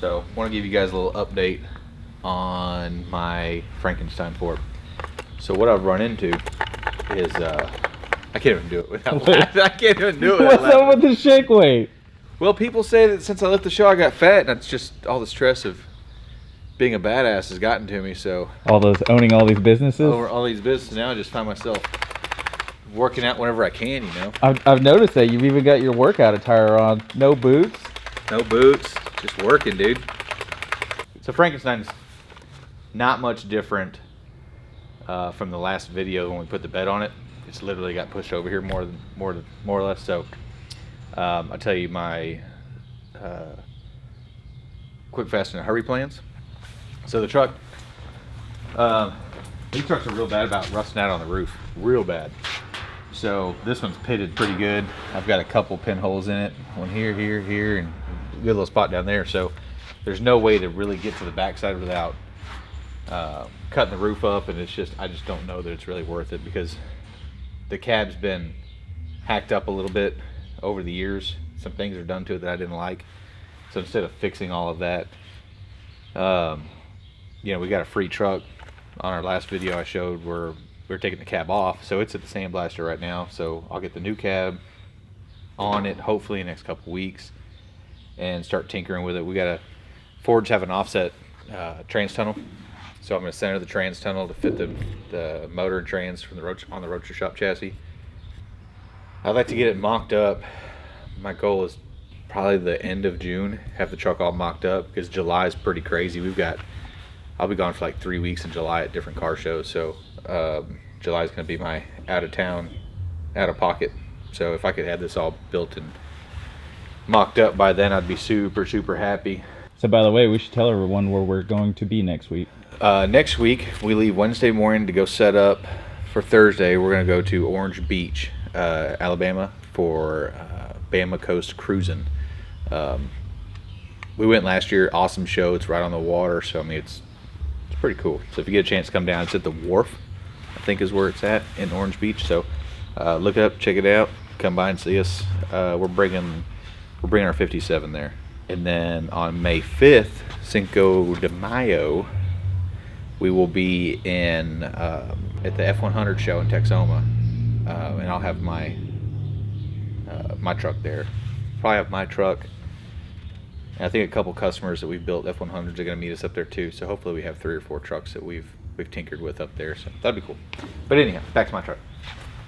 So I want to give you guys a little update on my Frankenstein Ford. So what I've run into is I can't even do it without laughing. I can't even do it without What's up with the shake weight? Well, people say that since I left the show I got fat, and it's just all the stress of being a badass has gotten to me. So Owning all these businesses? over all these businesses now, I just find myself working out whenever I can, you know. I've noticed that you've even got your workout attire on. No boots. No boots, just working, dude. So Frankenstein's not much different from the last video when we put the bed on it. It's literally got pushed over here more or less. So I'll tell you my quick, fast, and hurry plans. So the truck, these trucks are real bad about rusting out on the roof, real bad. So this one's pitted pretty good. I've got a couple pinholes in it, one here, and a good little spot down there. So there's no way to really get to the backside without cutting the roof up, and I just don't know that it's really worth it because the cab's been hacked up a little bit over the years. Some things are done to it that I didn't like. So instead of fixing all of that, you know, we got a free truck. On our last video I showed where we were taking the cab off, so it's at the sandblaster right now. So I'll get the new cab on it hopefully in the next couple weeks and start tinkering with it. We got a Fords have an offset trans tunnel, so I'm going to center the trans tunnel to fit the motor and trans from on the Roadster Shop chassis. I'd like to get it mocked up. My goal is probably the end of June, have the truck all mocked up, because July is pretty crazy. I'll be gone for like 3 weeks in July at different car shows, so July is going to be my out of town, out of pocket. So if I could have this all built and mocked up by then, I'd be super happy. So by the way, we should tell everyone where we're going to be next week. Next week we leave Wednesday morning to go set up for Thursday. We're going to go to Orange Beach, Alabama for Bama Coast cruising. We went last year, awesome show. It's right on the water, so I mean it's pretty cool. So if you get a chance to come down, it's at the wharf, I think is where it's at in Orange Beach. So look it up, check it out, come by and see us. We're bringing our 57 there. And then on May 5th, Cinco de Mayo, we will be in at the F100 show in Texoma, and I'll have my truck there. Probably have my truck. And I think a couple customers that we've built F100s are going to meet us up there too. So hopefully we have 3 or 4 trucks that we've tinkered with up there. So that'd be cool. But anyhow, back to my truck.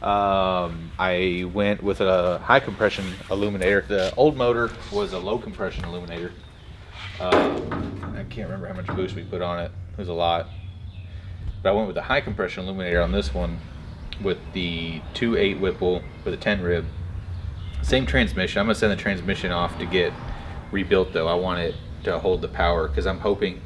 I went with a high compression illuminator. The old motor was a low compression illuminator. I can't remember how much boost we put on it. It was a lot. But I went with a high compression illuminator on this one with the 2.8 Whipple with a 10 rib. Same transmission. I'm going to send the transmission off to get rebuilt though. I want it to hold the power because I'm hoping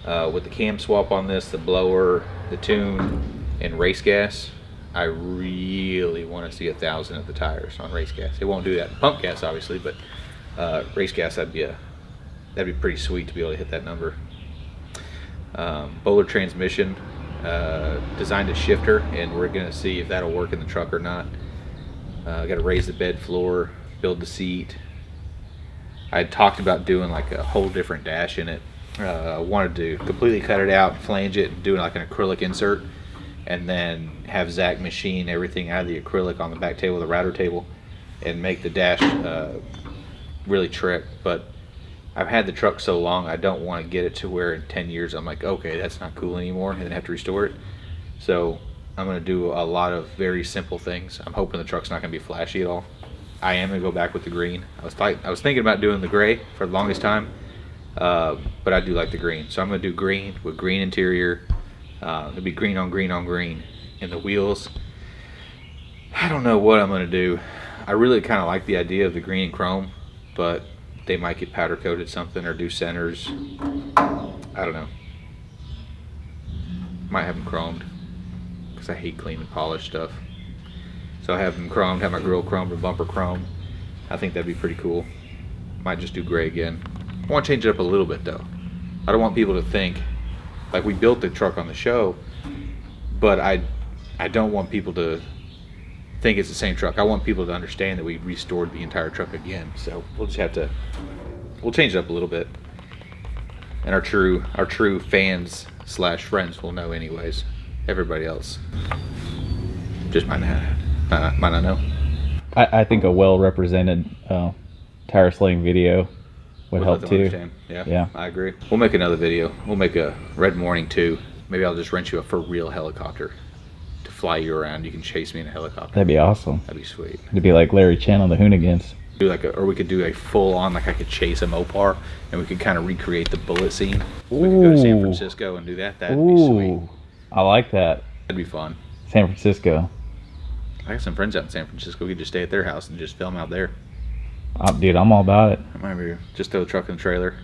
with the cam swap on this, the blower, the tune, and race gas, I really want to see 1,000 at the tires on race gas. It won't do that in pump gas obviously, but race gas that'd be pretty sweet to be able to hit that number. Bowler transmission, designed a shifter, and we're gonna see if that'll work in the truck or not. Got to raise the bed floor, build the seat. I had talked about doing like a whole different dash in it. I wanted to completely cut it out, flange it, and do like an acrylic insert, and then have Zach machine everything out of the acrylic on the back table, the router table, and make the dash really trick. But I've had the truck so long, I don't want to get it to where in 10 years I'm like, okay, that's not cool anymore, and then have to restore it. So I'm going to do a lot of very simple things. I'm hoping the truck's not going to be flashy at all. I am going to go back with the green. I was thinking about doing the gray for the longest time, but I do like the green. So I'm going to do green with green interior. It'll be green on green on green. And the wheels, I don't know what I'm going to do. I really kind of like the idea of the green and chrome, but they might get powder coated something or do centers. I don't know. Might have them chromed because I hate clean and polished stuff. So I have them chromed, have my grill chromed and bumper chromed. I think that'd be pretty cool. Might just do gray again. I want to change it up a little bit though. I don't want people to think like we built the truck on the show, but I don't want people to think it's the same truck. I want people to understand that we restored the entire truck again. So we'll change it up a little bit. And our true fans / friends will know anyways. Everybody else just might not know. I think a well-represented tire slaying video would help too. Understand. Yeah, I agree. We'll make another video. We'll make a Red Morning too. Maybe I'll just rent you a for real helicopter to fly you around. You can chase me in a helicopter. That'd be awesome. That'd be sweet. It'd be like Larry Chen on the Hoonigans. Or we could do a full on, like I could chase a Mopar and we could kind of recreate the bullet scene. We could go to San Francisco and do that. That'd be sweet. I like that. That'd be fun. San Francisco. I got some friends out in San Francisco. We could just stay at their house and just film out there. Dude, I'm all about it. I might just throw the truck in the trailer.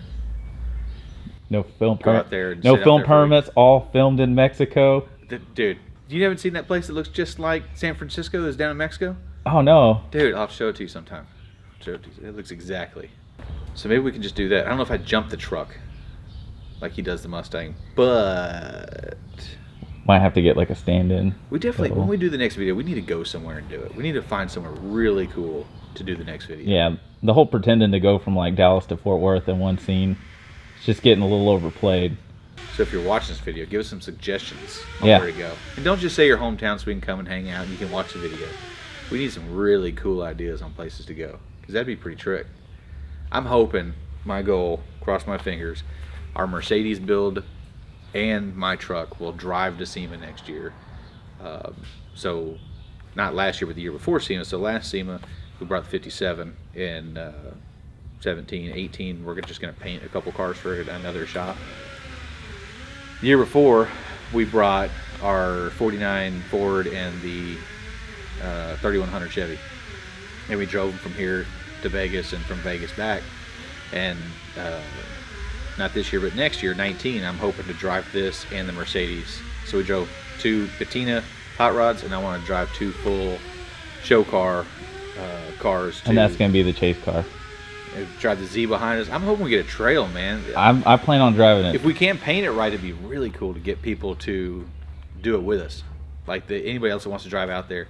No film Go out there. No film permits. All filmed in Mexico. Dude, you haven't seen that place that looks just like San Francisco that's down in Mexico? Oh no. Dude, I'll show it to you sometime. It looks exactly. So maybe we can just do that. I don't know if I'd jump the truck like he does the Mustang, but might have to get like a stand-in. We definitely, when we do the next video, we need to go somewhere and do it. We need to find somewhere really cool to do the next video. Yeah, the whole pretending to go from like Dallas to Fort Worth in one scene, it's just getting a little overplayed. So if you're watching this video, give us some suggestions on where to go. And don't just say your hometown so we can come and hang out and you can watch the video. We need some really cool ideas on places to go, because that'd be pretty trick. I'm hoping, my goal, cross my fingers, our Mercedes build and my truck will drive to SEMA next year. So not last year, but the year before SEMA. So last SEMA, we brought the 57. In 17, 18, we're just going to paint a couple cars for another shop. The year before, we brought our 49 Ford and the 3100 Chevy. And we drove them from here to Vegas and from Vegas back. And not this year, but next year, 19, I'm hoping to drive this and the Mercedes. So we drove 2 Patina hot rods, and I want to drive 2 full show cars. And that's going to be the chase car. Drive the Z behind us. I'm hoping we get a trail, man. I plan on driving it. If we can't paint it right, it'd be really cool to get people to do it with us. Like anybody else that wants to drive out there.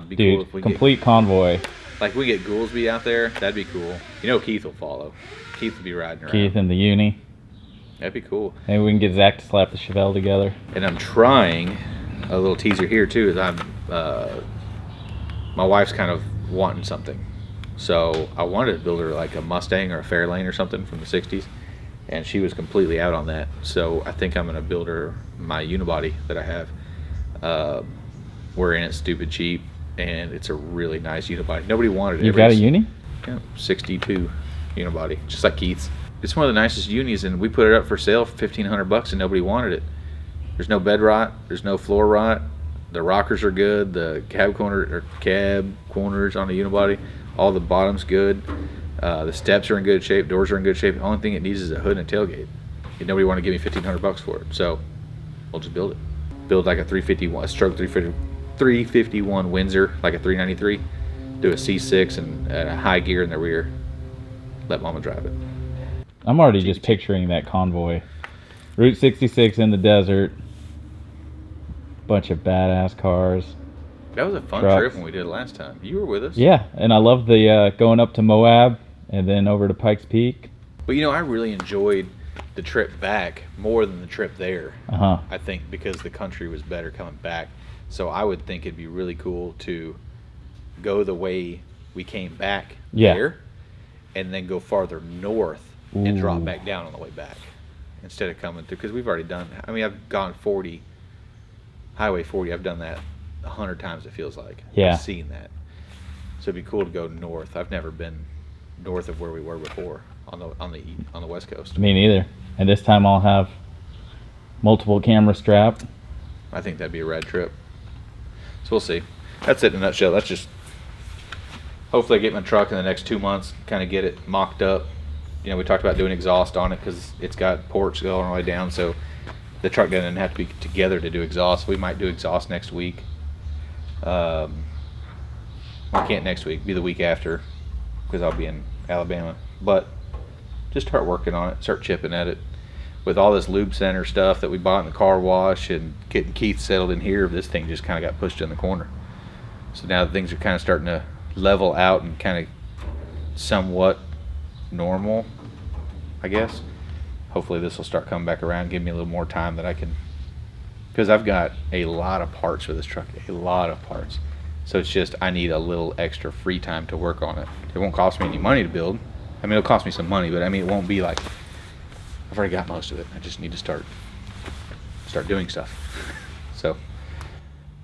Be Dude, cool if we complete convoy. Like we get Goolsby out there, that'd be cool. You know Keith will follow. Keith will be riding around. Keith and the Uni. That'd be cool. Maybe we can get Zach to slap the Chevelle together. And I'm trying, a little teaser here too, is my wife's kind of wanting something. So I wanted to build her like a Mustang or a Fairlane or something from the 60s. And she was completely out on that. So I think I'm going to build her my unibody that I have. We're in it stupid cheap, and it's a really nice unibody. Nobody wanted it. You got a Uni? Yeah, 62 unibody, just like Keith's. It's one of the nicest unis, and we put it up for sale for $1,500, and nobody wanted it. There's no bed rot. There's no floor rot. The rockers are good. The cab corners on the unibody. All the bottom's good. The steps are in good shape. Doors are in good shape. The only thing it needs is a hood and a tailgate. And nobody wanted to give me $1,500 for it, so we'll just build it. Build like a 351, stroke 351 Windsor, like a 393. Do a C6 and a high gear in the rear. Let Mama drive it. I'm already just picturing that convoy. Route 66 in the desert. Bunch of badass cars. That was a fun trip when we did it last time. You were with us. Yeah, and I love the going up to Moab and then over to Pikes Peak. But you know, I really enjoyed the trip back more than the trip there. I think because the country was better coming back. So I would think it'd be really cool to go the way we came back there and then go farther north and drop back down on the way back instead of coming through, because we've already done, I mean, I've gone Highway 40, I've done that 100 times, it feels like. I've seen that. So it'd be cool to go north. I've never been north of where we were before on the West Coast. Me neither. And this time I'll have multiple camera strapped. I think that'd be a rad trip. So we'll see. That's it in a nutshell. That's just, hopefully I get my truck in the next 2 months, kind of get it mocked up. You know, we talked about doing exhaust on it because it's got ports going all the way down, so the truck doesn't have to be together to do exhaust. We might do exhaust next week. I can't next week, be the week after, because I'll be in Alabama. But just start working on it, start chipping at it. With all this lube center stuff that we bought in the car wash and getting Keith settled in here, this thing just kind of got pushed in the corner. So now things are kind of starting to level out and kind of somewhat normal, I guess. hopefully this will start coming back around, give me a little more time that I can, because I've got a lot of parts for this truck, a lot of parts. So it's just, I need a little extra free time to work on it. It won't cost me any money to build. I mean, it'll cost me some money, but I mean, it won't be like, I've already got most of it. I just need to start doing stuff. So,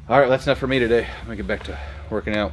all right, that's enough for me today. I'm gonna get back to working out.